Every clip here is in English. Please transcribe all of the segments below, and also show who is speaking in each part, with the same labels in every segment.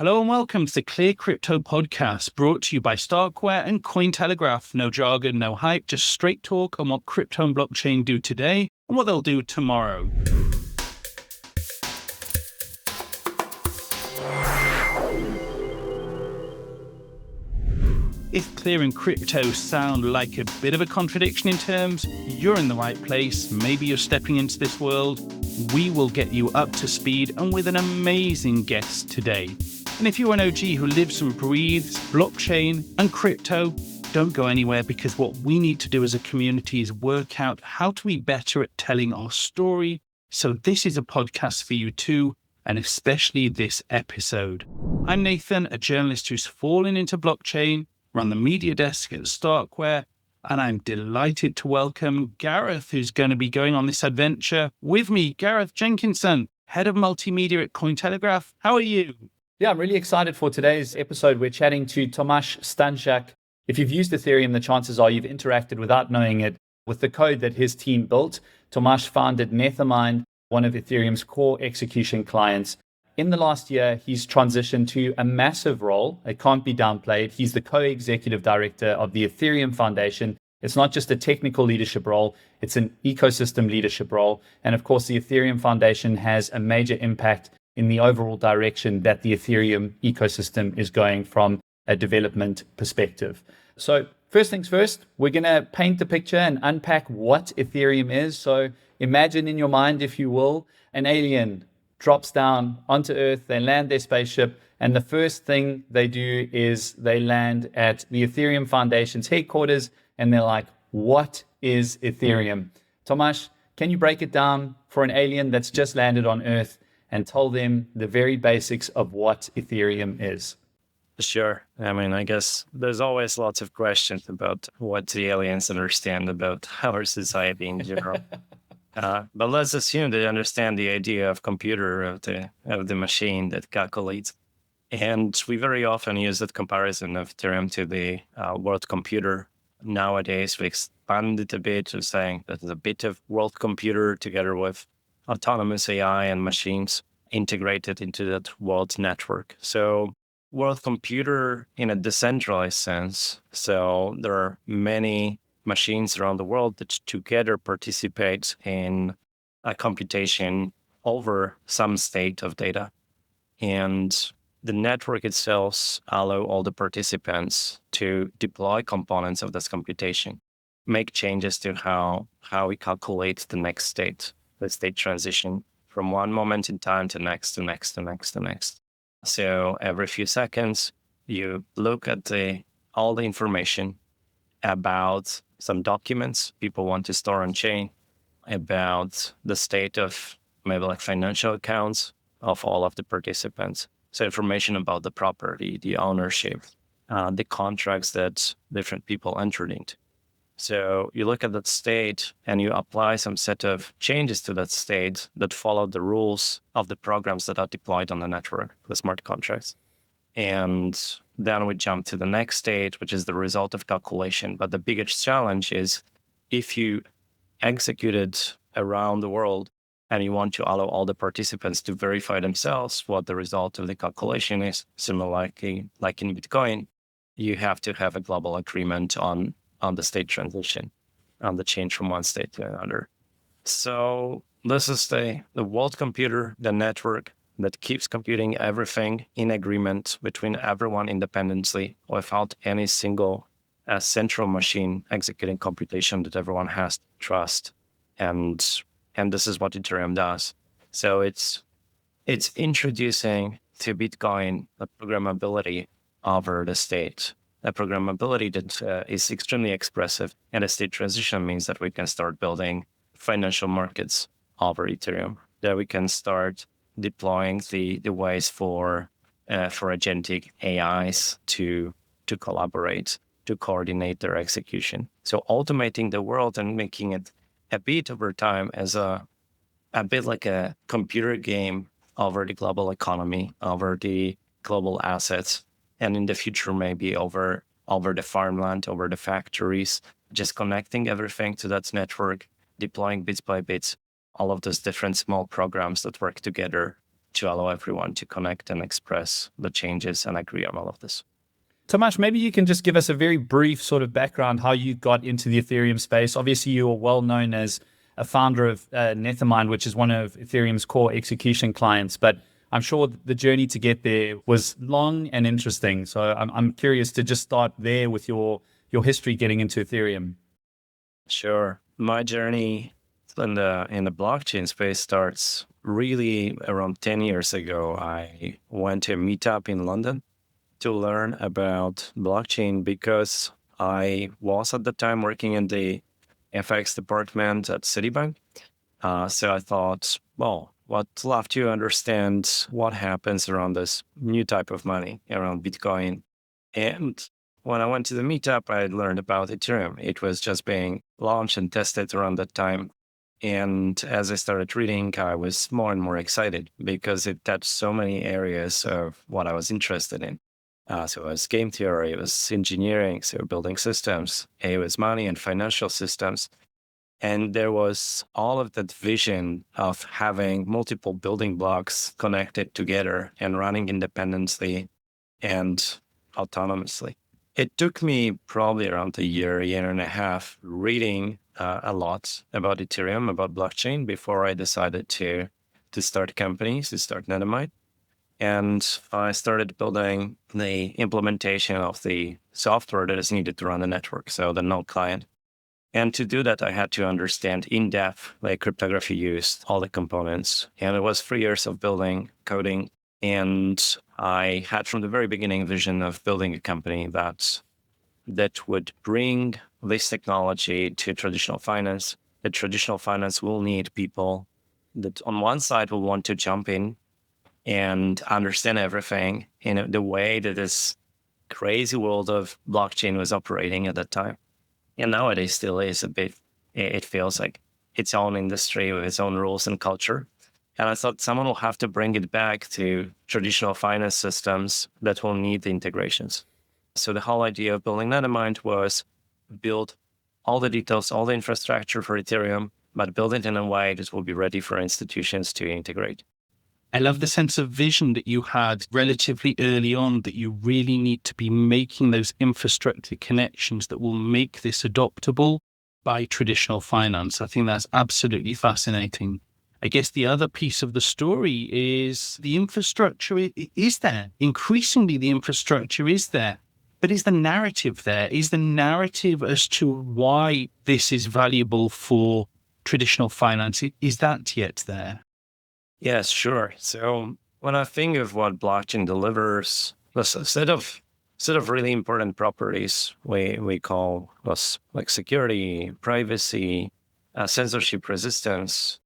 Speaker 1: Hello and welcome to the Clear Crypto podcast, brought to you by Starkware and Cointelegraph. No jargon, no hype, just straight talk on what crypto and blockchain do today and what they'll do tomorrow. If clear and crypto sound like a bit of a contradiction in terms, you're in the right place. Maybe you're stepping into this world. We will get you up to speed and with an amazing guest today. And if you're an OG who lives and breathes blockchain and crypto, don't go anywhere, because what we need to do as a community is work out how to be better at telling our story. So this is a podcast for you too, and especially this episode. I'm Nathan, a journalist who's fallen into blockchain, run the media desk at Starkware, and I'm delighted to welcome Gareth, who's going to be going on this adventure with me. Gareth Jenkinson, head of multimedia at Cointelegraph. How are you?
Speaker 2: Yeah, I'm really excited for today's episode. We're chatting to Tomasz Stańczak. If you've used Ethereum, the chances are you've interacted without knowing it with the code that his team built. Tomasz founded Nethermind, one of Ethereum's core execution clients. In the last year, he's transitioned to a massive role. It can't be downplayed. He's the co-executive director of the Ethereum Foundation. It's not just a technical leadership role, it's an ecosystem leadership role. And of course, the Ethereum Foundation has a major impact in the overall direction that the Ethereum ecosystem is going from a development perspective. So first things first, we're going to paint the picture and unpack what Ethereum is. So imagine in your mind, if you will, an alien drops down onto Earth, they land their spaceship, and the first thing they do is they land at the Ethereum Foundation's headquarters, and they're like, what is Ethereum? Tomasz, can you break it down for an alien that's just landed on Earth and tell them the very basics of what Ethereum is?
Speaker 3: Sure. I guess there's always lots of questions about what the aliens understand about our society in general. But let's assume they understand the idea of computer, of the machine that calculates. And we very often use that comparison of Ethereum to the world computer. Nowadays, we expand it a bit to saying that it's a bit of world computer together with autonomous AI and machines integrated into that world network. So world computer in a decentralized sense. So there are many machines around the world that together participate in a computation over some state of data. And the network itself allows all the participants to deploy components of this computation, make changes to how we calculate the next state, the state transition from one moment in time to next, to next, to next, to next. So every few seconds, you look at all the information about some documents people want to store on chain, about the state of maybe like financial accounts of all of the participants. So information about the property, the ownership, the contracts that different people entered into. So you look at that state and you apply some set of changes to that state that follow the rules of the programs that are deployed on the network, the smart contracts. And then we jump to the next state, which is the result of calculation. But the biggest challenge is if you execute it around the world and you want to allow all the participants to verify themselves what the result of the calculation is, similar like in Bitcoin, you have to have a global agreement on the state transition, on the change from one state to another. So this is the world computer, the network that keeps computing everything in agreement between everyone independently without any single central machine executing computation that everyone has to trust. And this is what Ethereum does. So it's introducing to Bitcoin the programmability over the state. A programmability that is extremely expressive. And a state transition means that we can start building financial markets over Ethereum, that we can start deploying the ways for agentic AIs to collaborate, to coordinate their execution. So automating the world and making it a bit over time as a bit like a computer game over the global economy, over the global assets, and in the future maybe over the farmland, over the factories, just connecting everything to that network, deploying bits by bits, all of those different small programs that work together to allow everyone to connect and express the changes and agree on all of this.
Speaker 2: Tomasz, maybe you can just give us a very brief sort of background how you got into the Ethereum space. Obviously, you are well known as a founder of Nethermind, which is one of Ethereum's core execution clients, but I'm sure the journey to get there was long and interesting. So I'm curious to just start there with your history getting into Ethereum.
Speaker 3: Sure. My journey in the blockchain space starts really around 10 years ago. I went to a meetup in London to learn about blockchain because I was at the time working in the FX department at Citibank. So I thought, well, I'd love to understand what happens around this new type of money, around Bitcoin. And when I went to the meetup, I learned about Ethereum. It was just being launched and tested around that time. And as I started reading, I was more and more excited because it touched so many areas of what I was interested in. So it was game theory, it was engineering, so building systems, it was money and financial systems. And there was all of that vision of having multiple building blocks connected together and running independently and autonomously. It took me probably around a year and a half reading a lot about Ethereum, about blockchain, before I decided to start companies, to start Nethermind. And I started building the implementation of the software that is needed to run the network, so the node client. And to do that, I had to understand in depth, like cryptography used, all the components. And it was 3 years of building, coding. And I had from the very beginning a vision of building a company that would bring this technology to traditional finance. The traditional finance will need people that on one side will want to jump in and understand everything in the way that this crazy world of blockchain was operating at that time. And nowadays still is a bit, it feels like its own industry with its own rules and culture. And I thought someone will have to bring it back to traditional finance systems that will need the integrations. So the whole idea of building Nethermind was build all the details, all the infrastructure for Ethereum, but build it in a way that will be ready for institutions to integrate.
Speaker 1: I love the sense of vision that you had relatively early on, that you really need to be making those infrastructure connections that will make this adoptable by traditional finance. I think that's absolutely fascinating. I guess the other piece of the story is the infrastructure is there. Increasingly, the infrastructure is there. But is the narrative there? Is the narrative as to why this is valuable for traditional finance, is that yet there?
Speaker 3: Yes, sure. So when I think of what blockchain delivers, there's a set of really important properties we call like security, privacy, censorship resistance,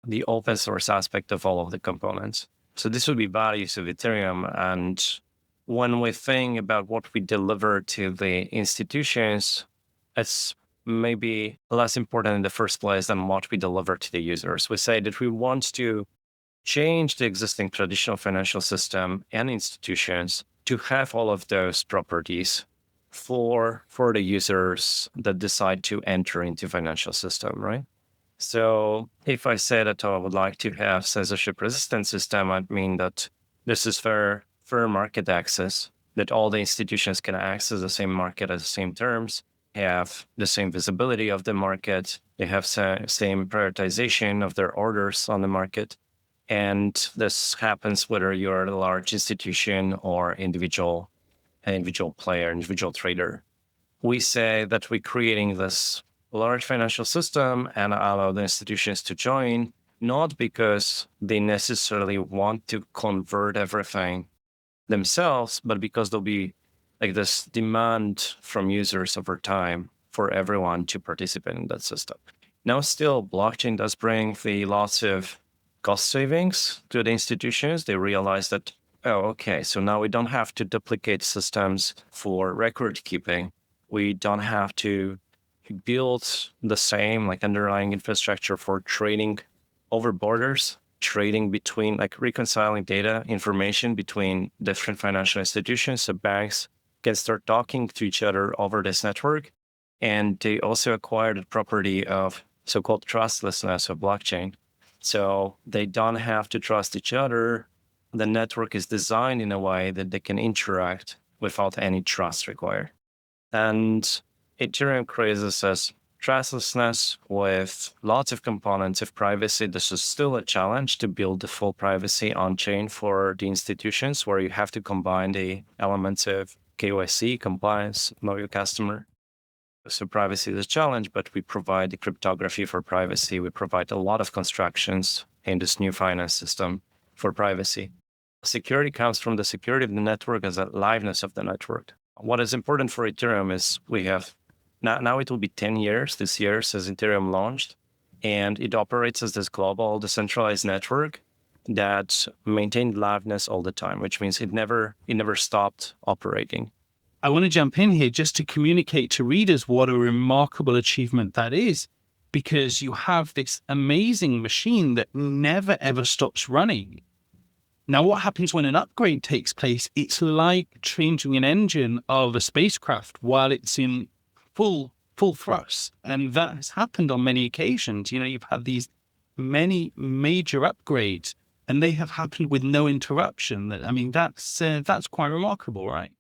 Speaker 3: the open source aspect of all of the components. So this would be values of Ethereum. And when we think about what we deliver to the institutions, it's maybe less important in the first place than what we deliver to the users. We say that we want to change the existing traditional financial system and institutions to have all of those properties for the users that decide to enter into financial system, right? So if I say that I would like to have censorship resistant system, I mean that this is fair market access, that all the institutions can access the same market at the same terms, have the same visibility of the market, they have same prioritization of their orders on the market. And this happens whether you're a large institution or individual player, individual trader. We say that we're creating this large financial system and allow the institutions to join, not because they necessarily want to convert everything themselves, but because there'll be like this demand from users over time for everyone to participate in that system. Now, still, blockchain does bring the lots of cost savings to the institutions. They realize that, oh, okay, so now we don't have to duplicate systems for record keeping. We don't have to build the same like underlying infrastructure for trading over borders, trading between like reconciling data, information between different financial institutions. So banks can start talking to each other over this network. And they also acquired the property of so-called trustlessness of blockchain. So they don't have to trust each other. The network is designed in a way that they can interact without any trust required. And Ethereum creates this as trustlessness with lots of components of privacy. This is still a challenge to build the full privacy on chain for the institutions, where you have to combine the elements of KYC, compliance, know your customer. So privacy is a challenge, but we provide the cryptography for privacy. We provide a lot of constructions in this new finance system for privacy. Security comes from the security of the network as a liveness of the network. What is important for Ethereum is we have, now it will be 10 years this year since Ethereum launched, and it operates as this global decentralized network that maintained liveness all the time, which means it never stopped operating.
Speaker 1: I want to jump in here just to communicate to readers what a remarkable achievement that is, because you have this amazing machine that never ever stops running. Now, what happens when an upgrade takes place? It's like changing an engine of a spacecraft while it's in full thrust. And that has happened on many occasions. You've had these many major upgrades, and they have happened with no interruption. That's quite remarkable, right?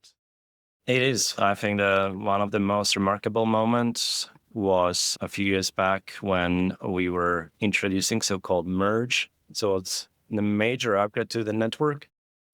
Speaker 3: It is. I think one of the most remarkable moments was a few years back when we were introducing so-called merge. So it's the major upgrade to the network,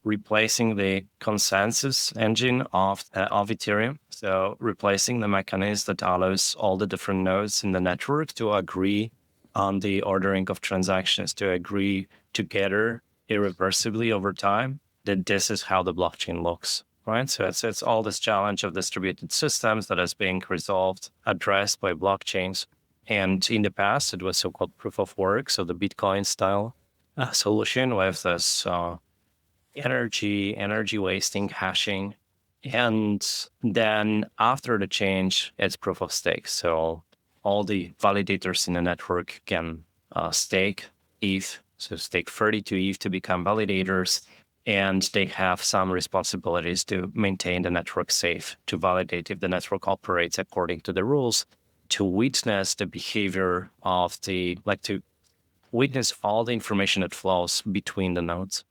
Speaker 3: replacing the consensus engine of Ethereum. So replacing the mechanism that allows all the different nodes in the network to agree on the ordering of transactions, to agree together irreversibly over time that this is how the blockchain looks. Right, so it's all this challenge of distributed systems that is being resolved, addressed by blockchains. And in the past, it was so-called proof of work, so the Bitcoin style solution with this energy wasting, hashing. And then after the change, it's proof of stake. So all the validators in the network can stake ETH, so stake 32 ETH to become validators. And they have some responsibilities to maintain the network safe, to validate if the network operates according to the rules, to witness the behavior of to witness all the information that flows between the nodes.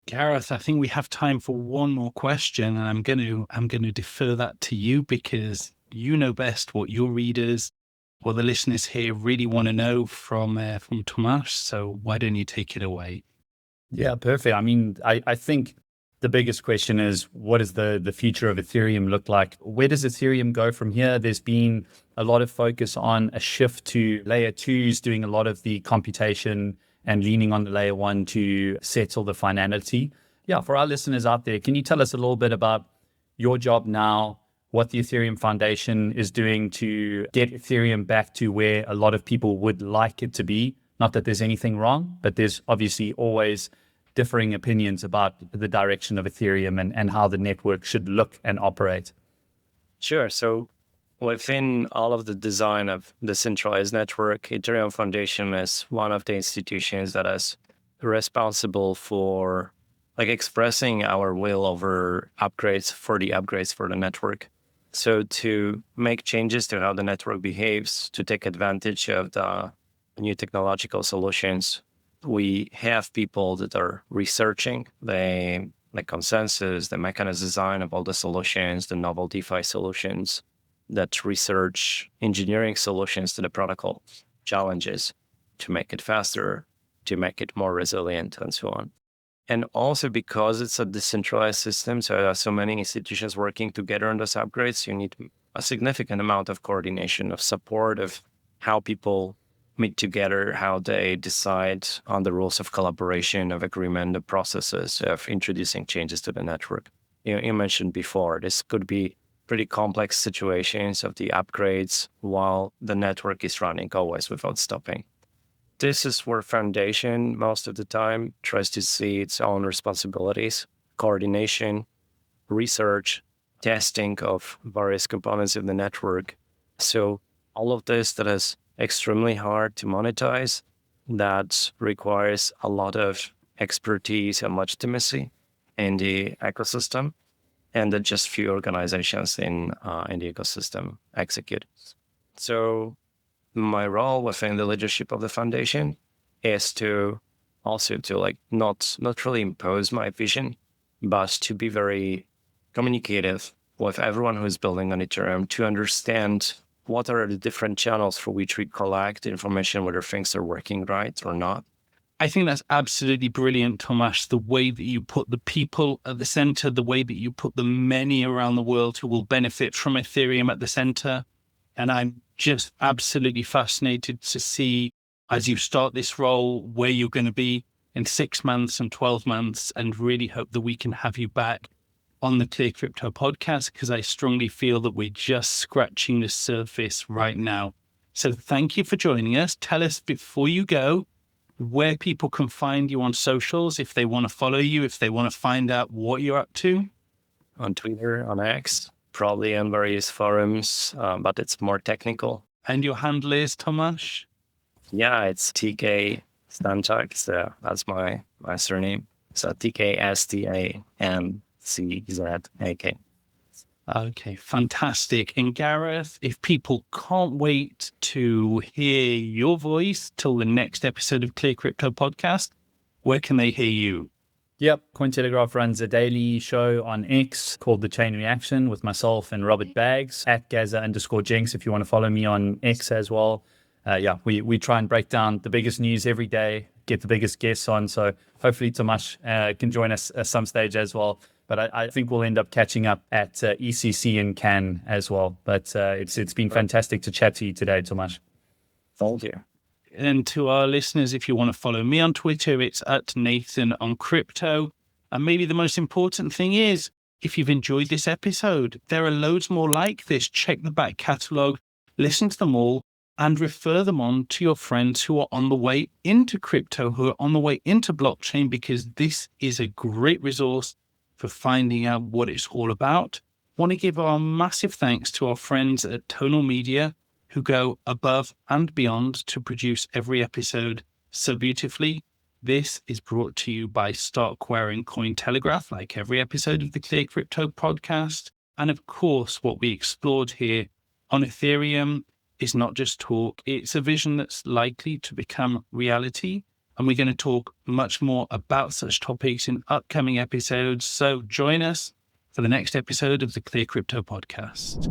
Speaker 1: Gareth, I think we have time for one more question, and I'm going to defer that to you, because you know best what your readers or the listeners here really want to know from Tomasz. So why don't you take it away?
Speaker 2: Yeah, perfect. I think the biggest question is, what does the future of Ethereum look like? Where does Ethereum go from here? There's been a lot of focus on a shift to layer 2s doing a lot of the computation and leaning on the layer 1 to settle the finality. Yeah, for our listeners out there, can you tell us a little bit about your job now, what the Ethereum Foundation is doing to get Ethereum back to where a lot of people would like it to be? Not that there's anything wrong, but there's obviously always differing opinions about the direction of Ethereum and how the network should look and operate.
Speaker 3: Sure. So within all of the design of the centralized network, Ethereum Foundation is one of the institutions that is responsible for expressing our will over upgrades for the network. So to make changes to how the network behaves, to take advantage of the new technological solutions, we have people that are researching the consensus, the mechanism design of all the solutions, the novel DeFi solutions, that research engineering solutions to the protocol challenges to make it faster, to make it more resilient, and so on. And also because it's a decentralized system, so there are so many institutions working together on those upgrades, you need a significant amount of coordination, of support, of how people meet together, how they decide on the rules of collaboration, of agreement, the processes of introducing changes to the network. You mentioned before, this could be pretty complex situations of the upgrades while the network is running always without stopping. This is where Foundation, most of the time, tries to see its own responsibilities, coordination, research, testing of various components of the network. So all of this that is extremely hard to monetize, that requires a lot of expertise and legitimacy in the ecosystem, and that just few organizations in the ecosystem execute. So my role within the leadership of the foundation is to also to like not really impose my vision, but to be very communicative with everyone who's building on Ethereum to understand what are the different channels for which we collect information, whether things are working right or not.
Speaker 1: I think that's absolutely brilliant, Tomasz, the way that you put the people at the center, the way that you put the many around the world who will benefit from Ethereum at the center. And I'm just absolutely fascinated to see, as you start this role, where you're going to be in 6 months and 12 months, and really hope that we can have you back on the Clear Crypto podcast, because I strongly feel that we're just scratching the surface right now. So thank you for joining us. Tell us before you go where people can find you on socials, if they want to follow you, if they want to find out what you're up to.
Speaker 3: On Twitter, on X, probably in various forums, but it's more technical.
Speaker 1: And your handle is, Tomasz?
Speaker 3: Yeah, it's TK Stańczak. So that's my surname. So TKSTANCZAK.
Speaker 1: Okay, fantastic. And Gareth, if people can't wait to hear your voice till the next episode of Clear Crypto Podcast, where can they hear you?
Speaker 2: Yep, Cointelegraph runs a daily show on X called The Chain Reaction with myself and Robert Baggs at Gaza_Jenks if you want to follow me on X as well. We try and break down the biggest news every day, get the biggest guests on. So hopefully Tomasz can join us at some stage as well. But I think we'll end up catching up at ECC in Cannes as well. But it's been fantastic to chat to you today, Tomasz.
Speaker 3: Thank you.
Speaker 1: And to our listeners, if you want to follow me on Twitter, it's at Nathan on Crypto. And maybe the most important thing is, if you've enjoyed this episode, there are loads more like this. Check the back catalogue, listen to them all, and refer them on to your friends who are on the way into crypto, who are on the way into blockchain, because this is a great resource for finding out what it's all about. Want to give our massive thanks to our friends at Tonal Media, who go above and beyond to produce every episode so beautifully. This is brought to you by Starkware and Cointelegraph, like every episode of the Clear Crypto podcast. And of course, what we explored here on Ethereum is not just talk, it's a vision that's likely to become reality. And we're going to talk much more about such topics in upcoming episodes. So join us for the next episode of the Clear Crypto podcast.